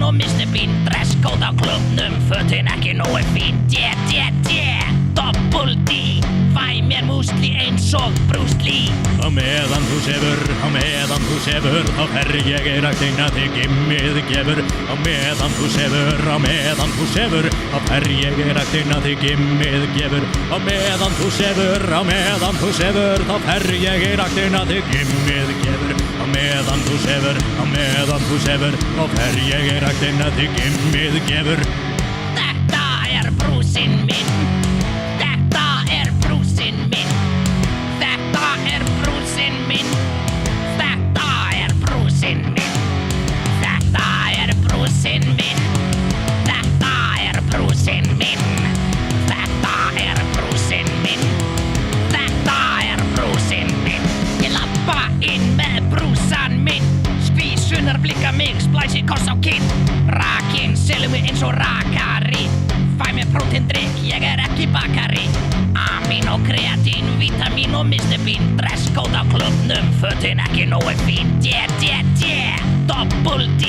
og Mr. Bean. Dresskóð á klubnum, fötin ekki nógu fín. Double D, fæ mér músli eins og Bruce Lee. Á meðan þú sefur, þá fer ég í ræktina þig gimmið gefur. Á meðan þú sefur, þá fer ég í ræktina þig gimmið gefur. Á meðan þú sefur, þá fer ég í ræktina þig gimmið gefur. Á meðan þú sefur, þá fer ég í ræktina þig gimmið gefur. Þetta er brúsinn minn. Þetta er brúsinn minn. Þetta er brúsinn minn. Þetta er brúsinn minn. Þetta er brúsinn minn. Þetta er brúsinn minn. Þetta er brúsinn minn. Þetta er brúsinn minn. Ég labba inn með brúsan minn. Skvísunar blikka mig, splæsi koss á kinn. Rakinn selur mig eins og rakari. Fæ mér próteindrykk, ég er ekki bakari. Amino, kreatín, vítamín og Mr. Bean. Dresskóð á klubnum, fötin ekki nógu fín. Double D,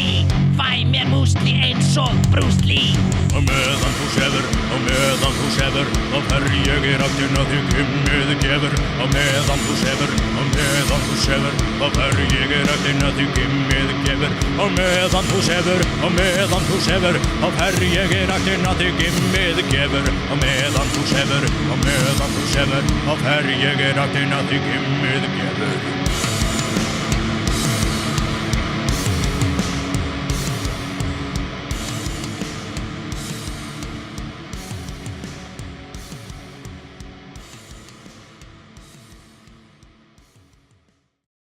fæ mér músli eins og Bruce Lee. Á meðan þú sefur, þá fer ég í ræktina þig gimmið gefur. Á meðan þú sefur, þá fer ég í ræktina þig gimmið gefur. Á meðan þú sefur, þá fer ég í ræktina þig gimmið gefur. Á meðan þú sefur, þá fer ég í ræktina þig gimmið gefur.